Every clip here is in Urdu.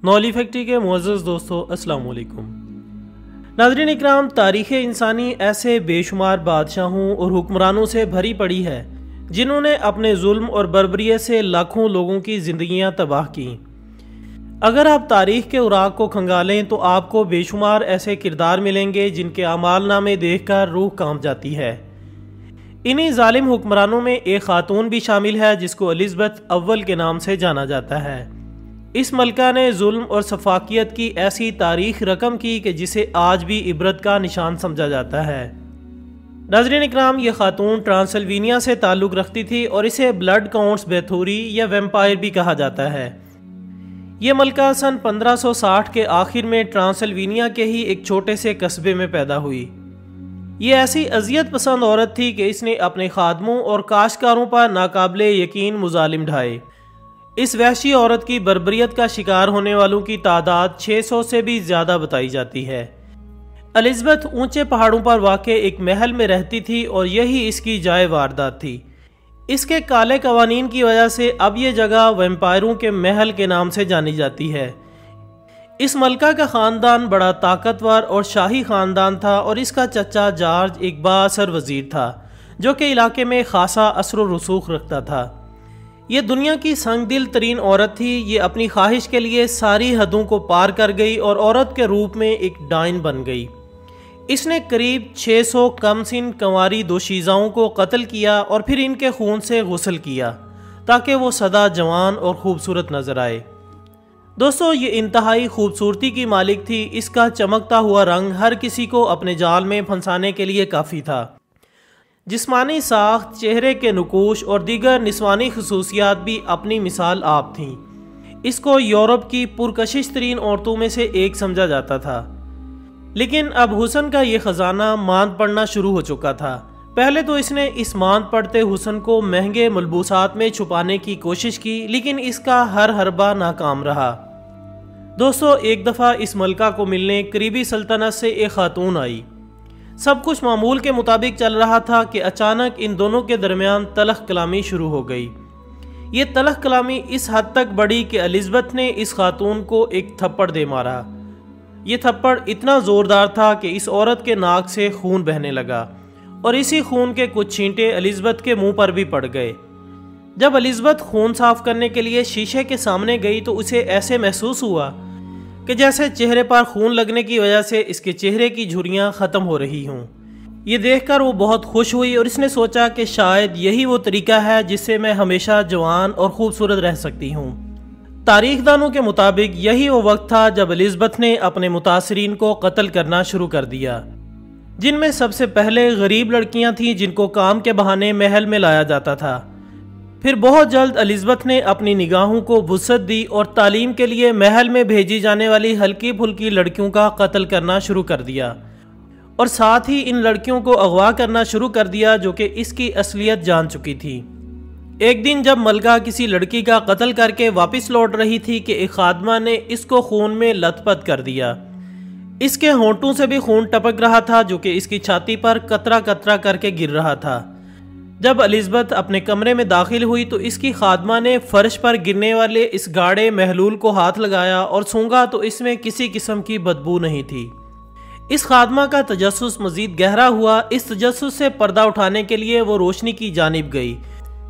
نولی فیکٹری کے معزز دوستو السلام علیکم۔ ناظرین اکرام، تاریخ انسانی ایسے بے شمار بادشاہوں اور حکمرانوں سے بھری پڑی ہے جنہوں نے اپنے ظلم اور بربریت سے لاکھوں لوگوں کی زندگیاں تباہ کیں۔ اگر آپ تاریخ کے اوراق کو کھنگالیں تو آپ کو بے شمار ایسے کردار ملیں گے جن کے اعمال نامے دیکھ کر روح کانپ جاتی ہے۔ انہی ظالم حکمرانوں میں ایک خاتون بھی شامل ہے جس کو الزبتھ اول کے نام سے جانا جاتا ہے۔ اس ملکہ نے ظلم اور سفاکیت کی ایسی تاریخ رقم کی کہ جسے آج بھی عبرت کا نشان سمجھا جاتا ہے۔ ناظرین اکرام، یہ خاتون ٹرانسلوینیا سے تعلق رکھتی تھی اور اسے بلڈ کاؤنٹس بیتھوری یا ویمپائر بھی کہا جاتا ہے۔ یہ ملکہ سن 1560 کے آخر میں ٹرانسلوینیا کے ہی ایک چھوٹے سے قصبے میں پیدا ہوئی۔ یہ ایسی اذیت پسند عورت تھی کہ اس نے اپنے خادموں اور کاشتکاروں پر ناقابل یقین مظالم ڈھائے۔ اس وحشی عورت کی بربریت کا شکار ہونے والوں کی تعداد 600 سے بھی زیادہ بتائی جاتی ہے۔ الزبتھ اونچے پہاڑوں پر واقع ایک محل میں رہتی تھی اور یہی اس کی جائے واردات تھی۔ اس کے کالے قوانین کی وجہ سے اب یہ جگہ ویمپائروں کے محل کے نام سے جانی جاتی ہے۔ اس ملکہ کا خاندان بڑا طاقتور اور شاہی خاندان تھا اور اس کا چچا جارج ایک بااثر وزیر تھا جو کہ علاقے میں خاصا اثر و رسوخ رکھتا تھا۔ یہ دنیا کی سنگ دل ترین عورت تھی۔ یہ اپنی خواہش کے لیے ساری حدوں کو پار کر گئی اور عورت کے روپ میں ایک ڈائن بن گئی۔ اس نے قریب 600 کم سن کنواری دوشیزاؤں کو قتل کیا اور پھر ان کے خون سے غسل کیا تاکہ وہ سدا جوان اور خوبصورت نظر آئے۔ دوستو، یہ انتہائی خوبصورتی کی مالک تھی۔ اس کا چمکتا ہوا رنگ ہر کسی کو اپنے جال میں پھنسانے کے لیے کافی تھا۔ جسمانی ساخت، چہرے کے نقوش اور دیگر نسوانی خصوصیات بھی اپنی مثال آپ تھیں۔ اس کو یورپ کی پرکشش ترین عورتوں میں سے ایک سمجھا جاتا تھا۔ لیکن اب حسن کا یہ خزانہ ماند پڑنا شروع ہو چکا تھا۔ پہلے تو اس نے اس ماند پڑتے حسن کو مہنگے ملبوسات میں چھپانے کی کوشش کی، لیکن اس کا ہر حربہ ناکام رہا۔ دوستو، ایک دفعہ اس ملکہ کو ملنے قریبی سلطنت سے ایک خاتون آئی۔ سب کچھ معمول کے مطابق چل رہا تھا کہ اچانک ان دونوں کے درمیان تلخ کلامی شروع ہو گئی۔ یہ تلخ کلامی اس حد تک بڑھی کہ الزبتھ نے اس خاتون کو ایک تھپڑ دے مارا۔ یہ تھپڑ اتنا زوردار تھا کہ اس عورت کے ناک سے خون بہنے لگا اور اسی خون کے کچھ چھینٹے الزبتھ کے منہ پر بھی پڑ گئے۔ جب الزبتھ خون صاف کرنے کے لیے شیشے کے سامنے گئی تو اسے ایسے محسوس ہوا کہ جیسے چہرے پر خون لگنے کی وجہ سے اس کے چہرے کی جھریاں ختم ہو رہی ہوں۔ یہ دیکھ کر وہ بہت خوش ہوئی اور اس نے سوچا کہ شاید یہی وہ طریقہ ہے جس سے میں ہمیشہ جوان اور خوبصورت رہ سکتی ہوں۔ تاریخ دانوں کے مطابق یہی وہ وقت تھا جب الزبتھ نے اپنے متاثرین کو قتل کرنا شروع کر دیا، جن میں سب سے پہلے غریب لڑکیاں تھیں جن کو کام کے بہانے محل میں لایا جاتا تھا۔ پھر بہت جلد الزبتھ نے اپنی نگاہوں کو وسعت دی اور تعلیم کے لیے محل میں بھیجی جانے والی ہلکی پھلکی لڑکیوں کا قتل کرنا شروع کر دیا اور ساتھ ہی ان لڑکیوں کو اغوا کرنا شروع کر دیا جو کہ اس کی اصلیت جان چکی تھی۔ ایک دن جب ملکہ کسی لڑکی کا قتل کر کے واپس لوٹ رہی تھی کہ ایک خادمہ نے اس کو خون میں لت پت کر دیا۔ اس کے ہونٹوں سے بھی خون ٹپک رہا تھا جو کہ اس کی چھاتی پر قطرہ قطرہ کر کے گر رہا تھا۔ جب الزبتھ اپنے کمرے میں داخل ہوئی تو اس کی خادمہ نے فرش پر گرنے والے اس گاڑے محلول کو ہاتھ لگایا اور سونگھا تو اس میں کسی قسم کی بدبو نہیں تھی۔ اس خادمہ کا تجسس مزید گہرا ہوا۔ اس تجسس سے پردہ اٹھانے کے لیے وہ روشنی کی جانب گئی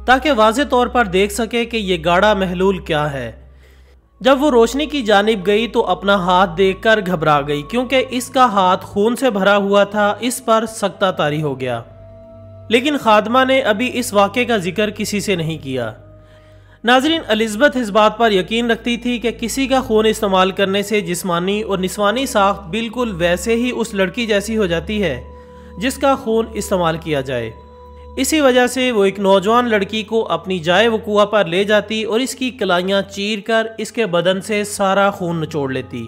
تاکہ واضح طور پر دیکھ سکے کہ یہ گاڑا محلول کیا ہے۔ جب وہ روشنی کی جانب گئی تو اپنا ہاتھ دیکھ کر گھبرا گئی کیونکہ اس کا ہاتھ خون سے بھرا ہوا تھا۔ اس پر سکتہ طاری ہو گیا، لیکن خادمہ نے ابھی اس واقعے کا ذکر کسی سے نہیں کیا۔ ناظرین، الزبتھ اس بات پر یقین رکھتی تھی کہ کسی کا خون استعمال کرنے سے جسمانی اور نسوانی ساخت بالکل ویسے ہی اس لڑکی جیسی ہو جاتی ہے جس کا خون استعمال کیا جائے۔ اسی وجہ سے وہ ایک نوجوان لڑکی کو اپنی جائے وقوع پر لے جاتی اور اس کی کلائیاں چیر کر اس کے بدن سے سارا خون نچوڑ لیتی۔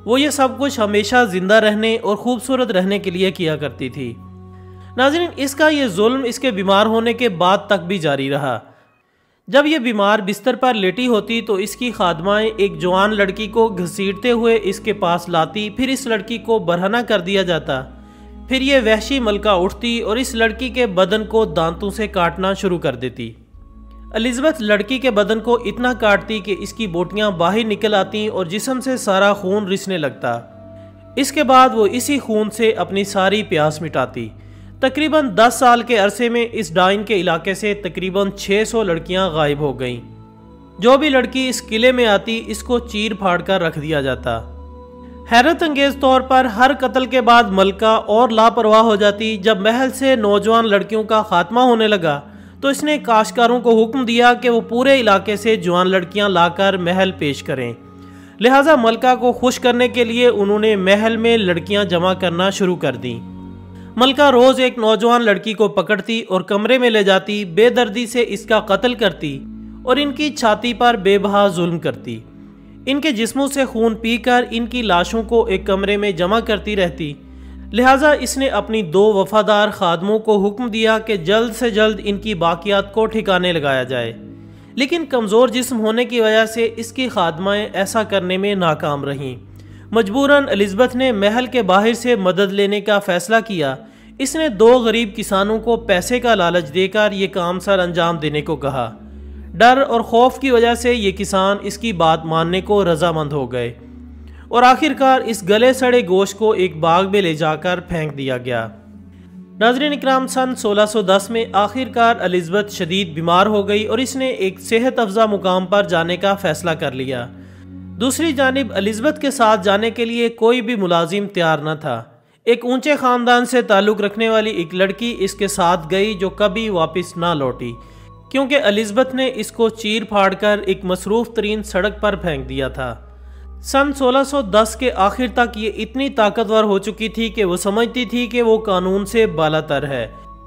وہ یہ سب کچھ ہمیشہ زندہ رہنے اور خوبصورت رہنے کے لیے کیا کرتی تھی۔ ناظرین، اس کا یہ ظلم اس کے بیمار ہونے کے بعد تک بھی جاری رہا۔ جب یہ بیمار بستر پر لیٹی ہوتی تو اس کی خادمائیں ایک جوان لڑکی کو گھسیٹتے ہوئے اس کے پاس لاتی، پھر اس لڑکی کو برہنہ کر دیا جاتا۔ پھر یہ وحشی ملکہ اٹھتی اور اس لڑکی کے بدن کو دانتوں سے کاٹنا شروع کر دیتی۔ الزبتھ لڑکی کے بدن کو اتنا کاٹتی کہ اس کی بوٹیاں باہر نکل آتی اور جسم سے سارا خون رسنے لگتا۔ اس کے بعد وہ اسی خون سے اپنی ساری پیاس مٹاتی۔ تقریباً 10 سال کے عرصے میں اس ڈائن کے علاقے سے تقریباً 600 لڑکیاں غائب ہو گئیں۔ جو بھی لڑکی اس قلعے میں آتی اس کو چیر پھاڑ کر رکھ دیا جاتا۔ حیرت انگیز طور پر ہر قتل کے بعد ملکہ اور لاپرواہ ہو جاتی۔ جب محل سے نوجوان لڑکیوں کا خاتمہ ہونے لگا تو اس نے کاشتکاروں کو حکم دیا کہ وہ پورے علاقے سے جوان لڑکیاں لا کر محل پیش کریں۔ لہٰذا ملکہ کو خوش کرنے کے لیے انہوں نے محل میں لڑکیاں جمع کرنا شروع کر دیں۔ ملکہ روز ایک نوجوان لڑکی کو پکڑتی اور کمرے میں لے جاتی، بے دردی سے اس کا قتل کرتی اور ان کی چھاتی پر بے بہا ظلم کرتی۔ ان کے جسموں سے خون پی کر ان کی لاشوں کو ایک کمرے میں جمع کرتی رہتی۔ لہٰذا اس نے اپنی 2 وفادار خادموں کو حکم دیا کہ جلد سے جلد ان کی باقیات کو ٹھکانے لگایا جائے، لیکن کمزور جسم ہونے کی وجہ سے اس کی خادمائیں ایسا کرنے میں ناکام رہیں۔ مجبوراً الزبتھ نے محل کے باہر سے مدد لینے کا فیصلہ کیا۔ اس نے 2 غریب کسانوں کو پیسے کا لالچ دے کر یہ کام سر انجام دینے کو کہا۔ ڈر اور خوف کی وجہ سے یہ کسان اس کی بات ماننے کو رضامند ہو گئے اور آخرکار اس گلے سڑے گوشت کو ایک باغ میں لے جا کر پھینک دیا گیا۔ ناظرین اکرام، سن 1610 میں آخرکار الزبتھ شدید بیمار ہو گئی اور اس نے ایک صحت افزا مقام پر جانے کا فیصلہ کر لیا۔ دوسری جانب الزبتھ کے ساتھ جانے کے لیے کوئی بھی ملازم تیار نہ تھا۔ ایک اونچے خاندان سے تعلق رکھنے والی ایک لڑکی اس کے ساتھ گئی جو کبھی واپس نہ لوٹی، کیونکہ الزبتھ نے اس کو چیر پھاڑ کر ایک مصروف ترین سڑک پر پھینک دیا تھا۔ سن 1610 کے آخر تک یہ اتنی طاقتور ہو چکی تھی کہ وہ سمجھتی تھی کہ وہ قانون سے بالا تر ہے۔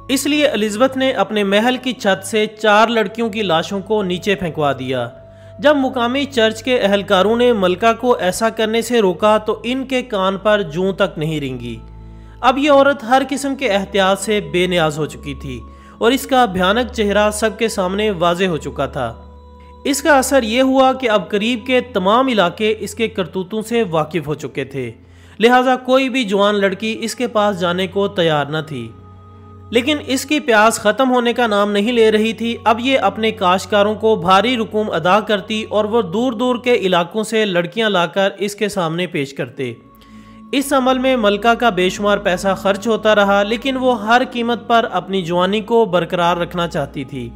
اس لیے الزبتھ نے اپنے محل کی چھت سے 4 لڑکیوں کی لاشوں کو نیچے پھینکوا دیا۔ جب مقامی چرچ کے اہلکاروں نے ملکہ کو ایسا کرنے سے روکا تو ان کے کان پر جوں تک نہیں رینگی۔ اب یہ عورت ہر قسم کے احتیاط سے بے نیاز ہو چکی تھی اور اس کا بھیانک چہرہ سب کے سامنے واضح ہو چکا تھا۔ اس کا اثر یہ ہوا کہ اب قریب کے تمام علاقے اس کے کرتوتوں سے واقف ہو چکے تھے، لہٰذا کوئی بھی جوان لڑکی اس کے پاس جانے کو تیار نہ تھی۔ لیکن اس کی پیاس ختم ہونے کا نام نہیں لے رہی تھی۔ اب یہ اپنے کاشتکاروں کو بھاری رقوم ادا کرتی اور وہ دور دور کے علاقوں سے لڑکیاں لا کر اس کے سامنے پیش کرتے۔ اس عمل میں ملکہ کا بے شمار پیسہ خرچ ہوتا رہا، لیکن وہ ہر قیمت پر اپنی جوانی کو برقرار رکھنا چاہتی تھی۔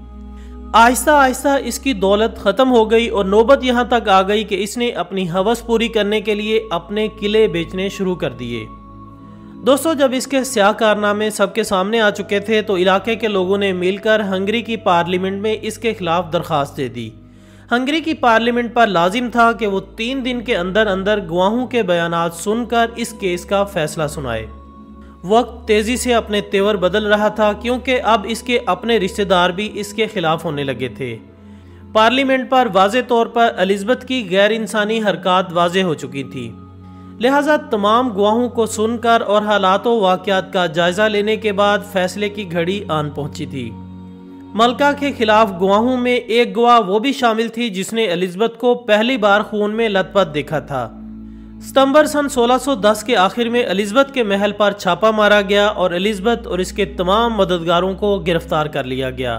آہستہ آہستہ اس کی دولت ختم ہو گئی اور نوبت یہاں تک آ گئی کہ اس نے اپنی ہوس پوری کرنے کے لیے اپنے قلعے بیچنے شروع کر دیے۔ دوستو، جب اس کے سیاہ کارنامے سب کے سامنے آ چکے تھے تو علاقے کے لوگوں نے مل کر ہنگری کی پارلیمنٹ میں اس کے خلاف درخواست دے دی۔ ہنگری کی پارلیمنٹ پر لازم تھا کہ وہ 3 دن کے اندر اندر گواہوں کے بیانات سن کر اس کیس کا فیصلہ سنائے۔ وقت تیزی سے اپنے تیور بدل رہا تھا کیونکہ اب اس کے اپنے رشتہ دار بھی اس کے خلاف ہونے لگے تھے۔ پارلیمنٹ پر واضح طور پر الزبتھ کی غیر انسانی حرکات واضح ہو چکی تھی، لہٰذا تمام گواہوں کو سن کر اور حالات و واقعات کا جائزہ لینے کے بعد فیصلے کی گھڑی آن پہنچی تھی۔ ملکہ کے خلاف گواہوں میں ایک گواہ وہ بھی شامل تھی جس نے الزبتھ کو پہلی بار خون میں لت پت دیکھا تھا۔ ستمبر سن 1610 کے آخر میں الزبتھ کے محل پر چھاپا مارا گیا اور الزبتھ اور اس کے تمام مددگاروں کو گرفتار کر لیا گیا۔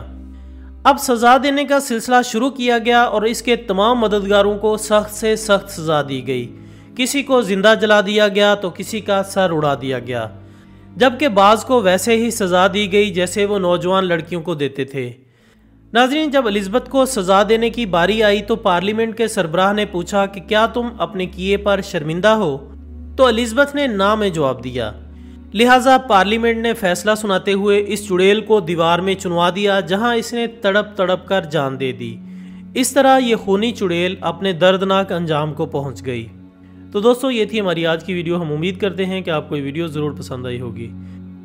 اب سزا دینے کا سلسلہ شروع کیا گیا اور اس کے تمام مددگاروں کو سخت سے سخت سزا دی گئی۔ کسی کو زندہ جلا دیا گیا تو کسی کا سر اڑا دیا گیا، جبکہ بعض کو ویسے ہی سزا دی گئی جیسے وہ نوجوان لڑکیوں کو دیتے تھے۔ ناظرین، جب الزبتھ کو سزا دینے کی باری آئی تو پارلیمنٹ کے سربراہ نے پوچھا کہ کیا تم اپنے کیے پر شرمندہ ہو؟ تو الزبتھ نے نہ میں جواب دیا۔ لہٰذا پارلیمنٹ نے فیصلہ سناتے ہوئے اس چڑیل کو دیوار میں چنوا دیا جہاں اس نے تڑپ تڑپ کر جان دے دی۔ اس طرح یہ خونی چڑیل اپنے دردناک انجام کو پہنچ گئی۔ تو دوستو، یہ تھی ہماری آج کی ویڈیو۔ ہم امید کرتے ہیں کہ آپ کو یہ ویڈیو ضرور پسند آئی ہوگی۔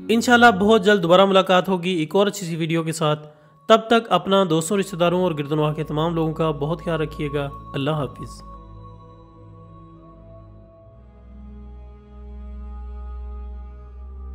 انشاءاللہ بہت جلد دوبارہ ملاقات ہوگی ایک اور اچھی سی ویڈیو کے ساتھ۔ تب تک اپنا، دوستوں، رشتہ داروں اور گرد و نواح کے تمام لوگوں کا بہت خیال رکھیے گا۔ اللہ حافظ۔